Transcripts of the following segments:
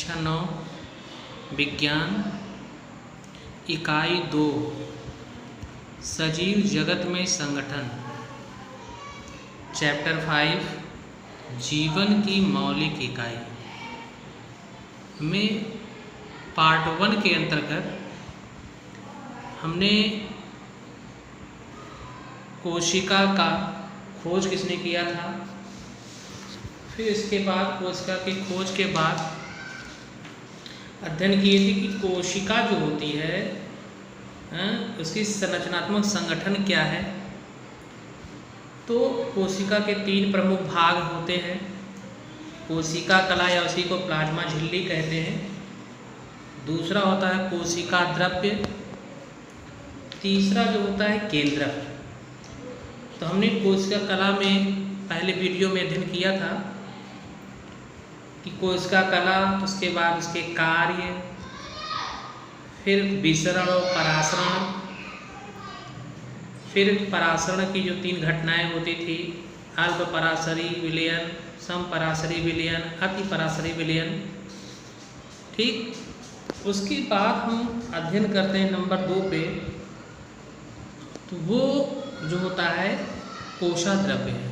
कक्षा 9 विज्ञान इकाई 2 सजीव जगत में संगठन चैप्टर 5 जीवन की मौलिक इकाई में पार्ट 1 के अंतर्गत हमने कोशिका का खोज किसने किया था। फिर इसके बाद कोशिका की खोज के बाद अध्ययन किए थे कि कोशिका जो होती है उसकी संरचनात्मक संगठन क्या है। तो कोशिका के 3 प्रमुख भाग होते हैं। कोशिका कला या उसी को प्लाज्मा झिल्ली कहते हैं। दूसरा होता है कोशिका द्रव्य। तीसरा जो होता है केंद्रक। तो हमने कोशिका कला में पहले वीडियो में अध्ययन किया था कि कोशिका कला, उसके बाद उसके कार्य, फिर विसरण और परासरण, फिर परासरण की जो 3 घटनाएं होती थी, अल्प परासरी विलयन, सम परासरी विलयन, अति परासरी विलयन। ठीक, उसके बाद हम अध्ययन करते हैं नंबर 2 पे। तो वो जो होता है कोशाद्रव्य है।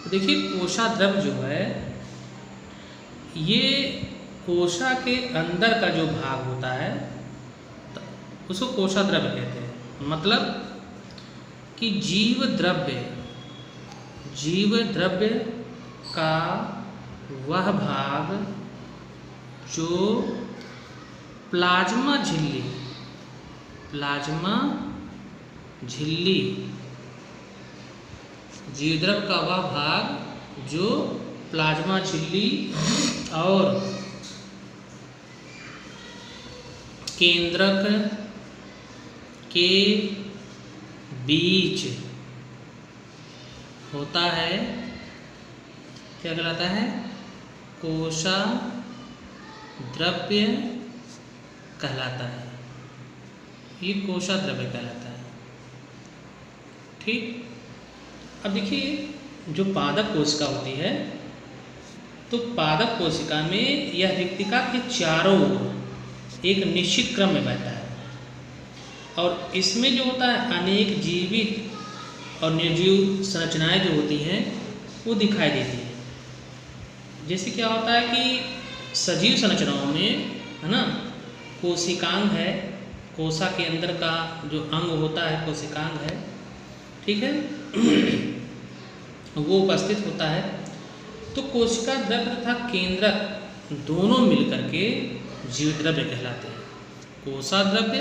तो देखिए कोशाद्रव्य जो है ये कोशा के अंदर का जो भाग होता है उसको कोशाद्रव्य कहते हैं। मतलब कि जीव द्रव्य का वह भाग जो प्लाज्मा झिल्ली जीवद्रव्य का वह भाग जो प्लाज्मा झिल्ली और केंद्रक के बीच होता है, क्या कहलाता है? कोशाद्रव्य कहलाता है। ये कोशाद्रव्य कहलाता है। ठीक, अब देखिए जो पादप कोशिका होती है, तो पादप कोशिका में यह रिक्तिका के चारों ओर एक निश्चित क्रम में बहता है और इसमें जो होता है अनेक जीवित और निर्जीव संरचनाएं जो होती हैं वो दिखाई देती है। जैसे क्या होता है कि सजीव संरचनाओं में है ना, कोशिकांग है, कोशा के अंदर का जो अंग होता है कोशिकांग है, ठीक है, वो उपस्थित होता है। तो कोशिका द्रव्य तथा केंद्रक दोनों मिलकर के जीवद्रव्य कहलाते हैं। कोशा द्रव्य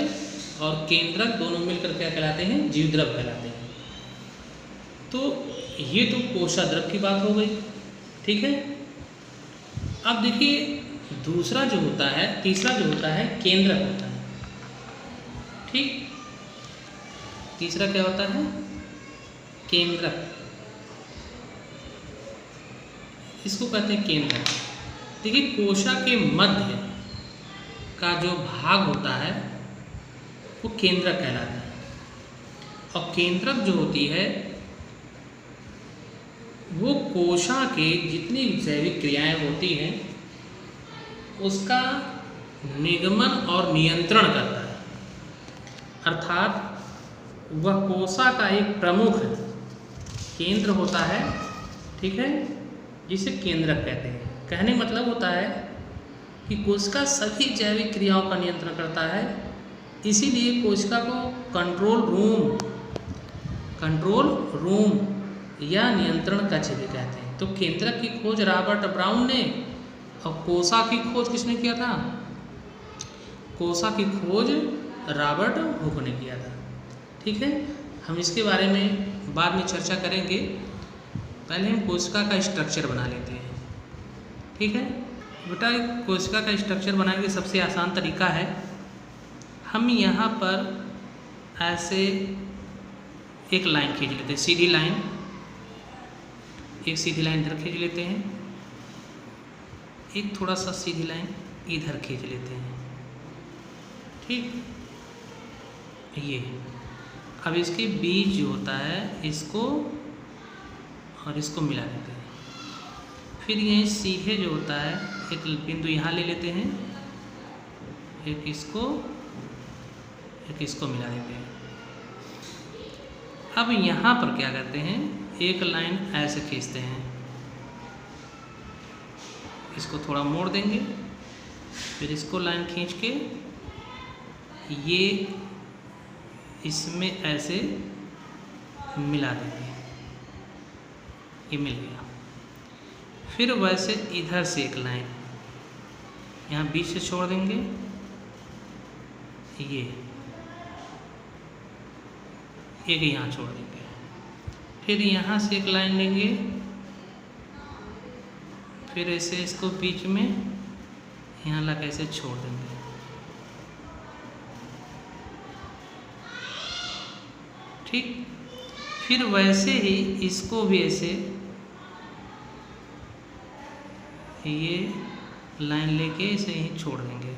और केंद्रक दोनों मिलकर क्या कहलाते हैं? जीवद्रव्य कहलाते हैं। तो ये तो कोशा द्रव्य की बात हो गई, ठीक है। अब देखिए दूसरा जो होता है, तीसरा जो होता है केंद्रक होता है। ठीक, तीसरा क्या होता है? केंद्रक। इसको कहते हैं केंद्रक। देखिए कोशा के मध्य का जो भाग होता है वो केंद्रक कहलाता है। और केंद्रक जो होती है वो कोशा के जितनी जैविक क्रियाएं होती हैं उसका निगमन और नियंत्रण करता है। अर्थात वह कोशा का एक प्रमुख केंद्र होता है, ठीक है, जिसे केंद्रक कहते हैं। कहने मतलब होता है कि कोशिका सभी जैविक क्रियाओं का नियंत्रण करता है। इसीलिए कोशिका को कंट्रोल रूम या नियंत्रण कक्ष भी कहते हैं। तो केंद्रक की खोज रॉबर्ट ब्राउन ने और कोशा की खोज किसने किया था? कोशा की खोज रॉबर्ट हुक ने किया था। ठीक है, हम इसके बारे में बाद में चर्चा करेंगे। पहले हम कोशिका का स्ट्रक्चर बना लेते हैं, ठीक है बेटा। कोशिका का स्ट्रक्चर बनाने का सबसे आसान तरीका है, हम यहाँ पर ऐसे एक लाइन खींच लेते हैं, सीधी लाइन, एक सीधी लाइन इधर खींच लेते हैं, एक थोड़ा सा सीधी लाइन इधर खींच लेते हैं। ठीक, ये अब इसके बीच जो होता है इसको और इसको मिला देते हैं। फिर ये सीधे जो होता है एक बिंदु यहाँ ले लेते हैं, एक इसको मिला देते हैं। अब यहाँ पर क्या करते हैं, एक लाइन ऐसे खींचते हैं, इसको थोड़ा मोड़ देंगे, फिर इसको लाइन खींच के ये इसमें ऐसे मिला देंगे, ये मिल गया। फिर वैसे इधर से एक लाइन यहाँ बीच से छोड़ देंगे, ये एक यहाँ छोड़ देंगे, फिर यहाँ से एक लाइन लेंगे, फिर ऐसे इसको बीच में यहाँ लगा ऐसे छोड़ देंगे। ठीक, फिर वैसे ही इसको भी ऐसे ये लाइन लेके इसे यहीं छोड़ देंगे।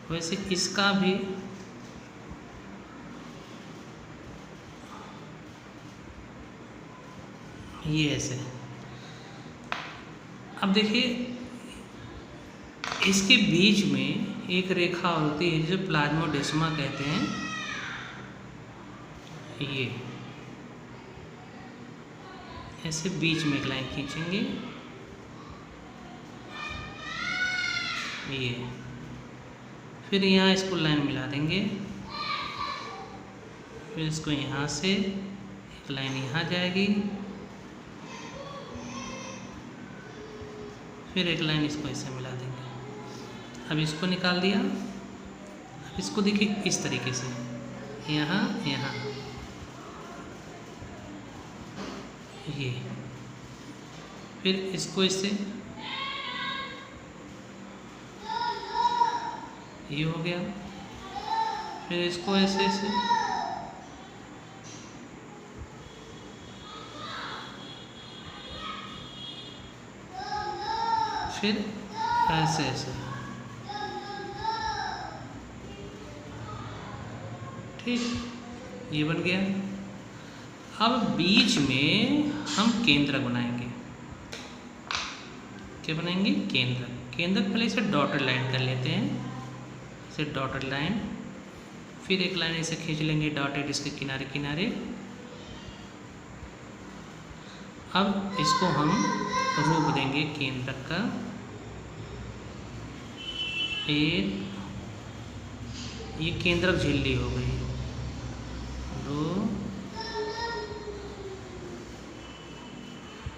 वैसे इसका भी ये ऐसे। अब देखिए इसके बीच में एक रेखा होती है जिसे प्लाज्मोडेस्मा कहते हैं, ये ऐसे बीच में एक लाइन खींचेंगे, ये फिर यहाँ इसको लाइन मिला देंगे, फिर इसको यहाँ से एक लाइन यहाँ जाएगी, फिर एक लाइन इसको ऐसे मिला देंगे। अब इसको निकाल दिया। अब इसको देखिए इस तरीके से यहाँ यहाँ ये, फिर इसको इससे ये हो गया, फिर इसको ऐसे ऐसे, फिर ऐसे ऐसे। ठीक, ये बन गया। अब बीच में हम केंद्रक बनाएंगे। क्या बनाएंगे? केंद्रक। केंद्रक पहले इसे डॉटेड लाइन कर लेते हैं, इसे डॉटेड लाइन, फिर एक लाइन ऐसे खींच लेंगे डॉटेड इसके किनारे किनारे। अब इसको हम रूप देंगे केंद्रक का। एक, ये केंद्रक झिल्ली हो गई, 2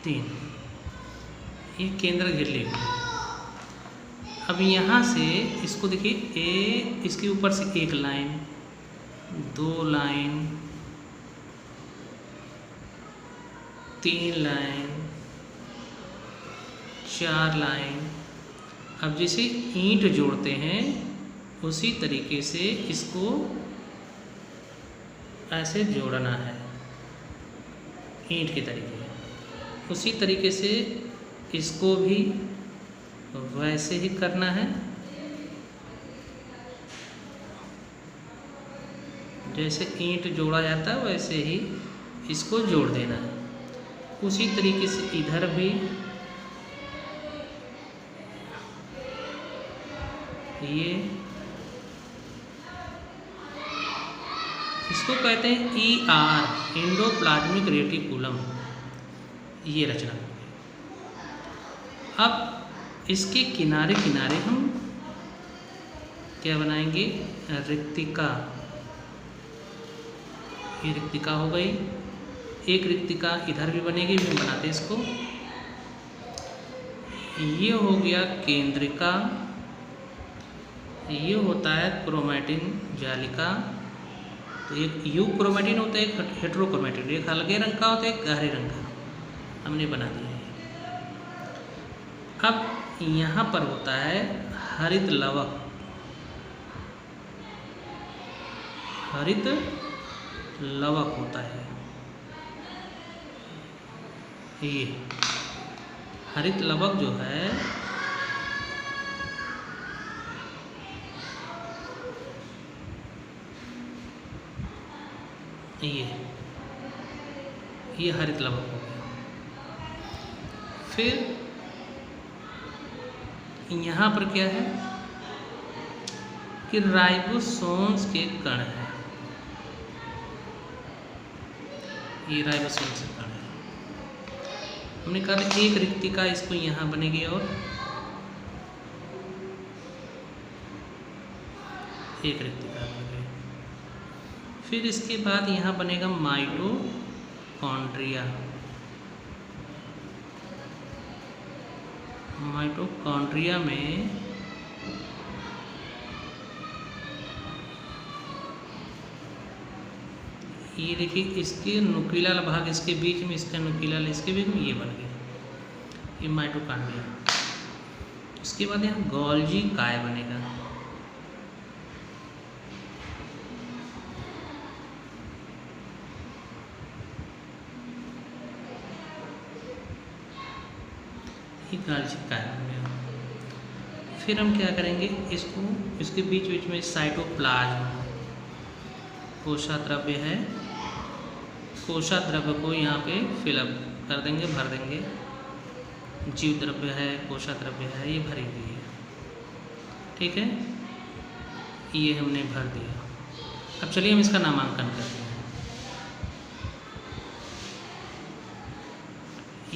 3, ये केंद्रक झिल्ली हो गई। अब यहाँ से इसको देखिए, इसके ऊपर से एक लाइन, 2 लाइन, 3 लाइन, 4 लाइन। अब जैसे ईंट जोड़ते हैं उसी तरीके से इसको ऐसे जोड़ना है, ईंट के तरीके। उसी तरीके से इसको भी वैसे ही करना है, जैसे ईंट जोड़ा जाता है वैसे ही इसको जोड़ देना है। उसी तरीके से इधर भी ये, इसको कहते हैं ER, एंडोप्लाज्मिक रेटिकुलम, ये रचना। अब इसके किनारे किनारे हम क्या बनाएंगे? रिक्तिका। ये रिक्तिका हो गई। एक रिक्तिका इधर भी बनेगी, भी बनाते इसको। ये हो गया केंद्रिका। ये होता है क्रोमैटिन जालिका। तो एक यू क्रोमैटिन होता है, एक हेट्रोक्रोमैटिन, एक हल्के रंग का होता है, एक गहरे रंग का। हमने बना दिया है। अब यहाँ पर होता है हरित लवक। हरित लवक होता है ये। हरित लवक जो है ये हरित लवक हो गया। फिर यहाँ पर क्या है कि राइबोसोम्स के कण है, ये राइबोसोम्स के कण है। हमने कहा था एक रिक्तिका इसको यहाँ बनेगी और एक रिक्तिका बन गई। फिर इसके बाद यहाँ बनेगा माइटोकॉन्ड्रिया। माइटोकॉन्ड्रिया में ये देखिए इसके नुकीला भाग इसके बीच में, इसका नुकीला इसके बीच में, ये बन गया, ये माइटोकॉन्ड्रिया। उसके बाद यहाँ गोल्जी काय बनेगा। ये गोल्जी काय बन गया। फिर हम क्या करेंगे, इसको इसके बीच बीच में साइटोप्लाज्म कोशा द्रव्य है, कोशा द्रव्य को यहाँ पे फिलअप कर देंगे, भर देंगे। जीव द्रव्य है, कोशा द्रव्य है, ये भरी हुई है, ठीक है, ये हमने भर दिया। अब चलिए हम इसका नामांकन करते हैं।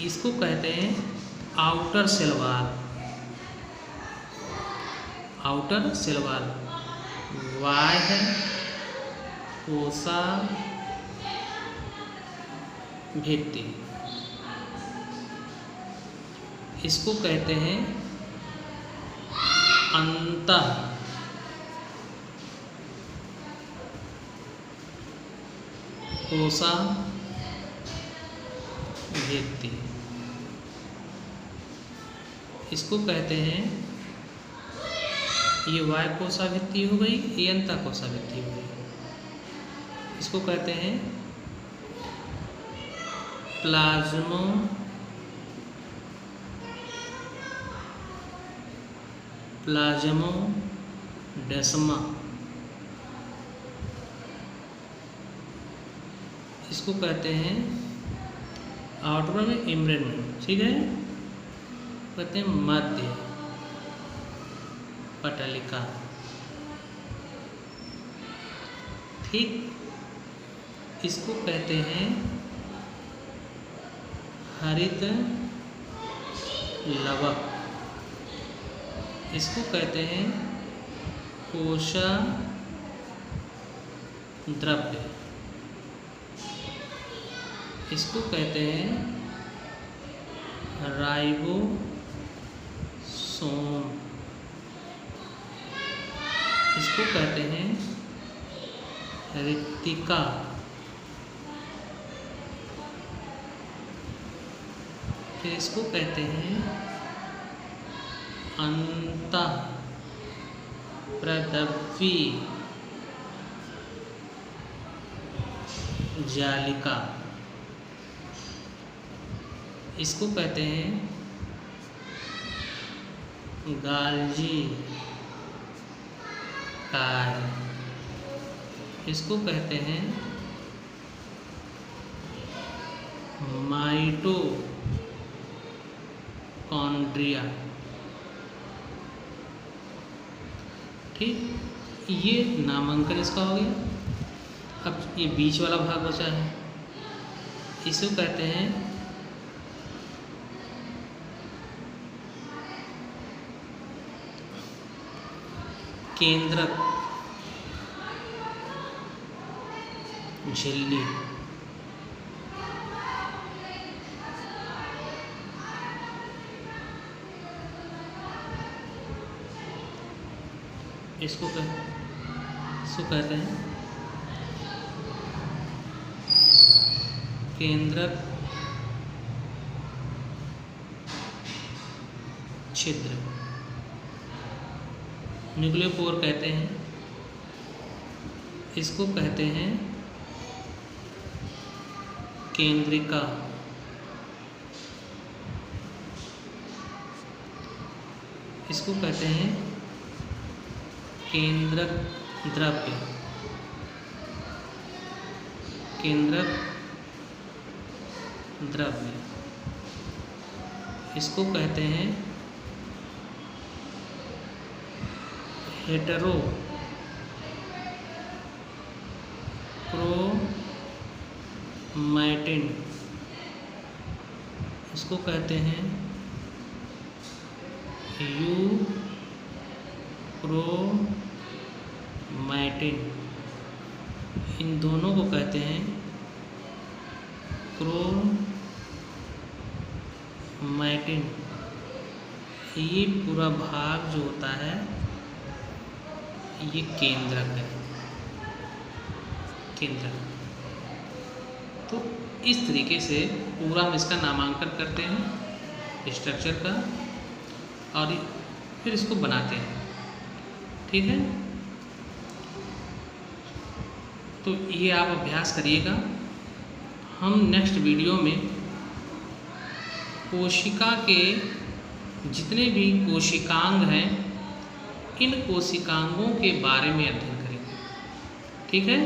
इसको कहते हैं outer cell wall, outer cell wall. वाय है कोशा भित्ति, इसको कहते हैं अंतः कोशा भित्ति, इसको कहते हैं, ये वाय कोशा भित्ति हो गई, ये अंतः कोशा भित्ति हो गई। इसको कहते हैं प्लाज्मोडेस्मा, इसको कहते हैं आउटर में इम्ब्रेनमेंट, ठीक है, कहते हैं मध्य पटलिका, ठीक। इसको कहते हैं हरित लवक, इसको कहते हैं कोशा द्रव्य, इसको कहते हैं राइबोसोम, इसको कहते हैं रिक्तिका, फिर इसको कहते हैं अंतः प्रदव्य जालिका, इसको कहते हैं गोल्जी काय, इसको कहते हैं माइटोकॉन्ड्रिया, ठीक। ये नामांकन इसका हो गया। अब ये बीच वाला भाग बचा है, इसको कहते हैं केंद्रक झिल्ली, इसको कहते हैं केंद्रक छिद्र, न्यूक्लियोपोर कहते हैं, इसको कहते हैं केंद्रिका, इसको कहते हैं केंद्रक द्रव्य, केंद्रक द्रव्य, इसको कहते हैं हेटेरो क्रोमैटिन, इसको कहते हैं यूक्रोमैटिन। इन दोनों को कहते हैं क्रोमैटिन। ये पूरा भाग जो होता है ये केंद्रक है, केंद्रक। तो इस तरीके से पूरा हम इसका नामांकन करते हैं स्ट्रक्चर का और फिर इसको बनाते हैं। ठीक है, तो ये आप अभ्यास करिएगा। हम नेक्स्ट वीडियो में कोशिका के जितने भी कोशिकांग हैं इन कोशिकांगों के बारे में अध्ययन करेंगे। ठीक है।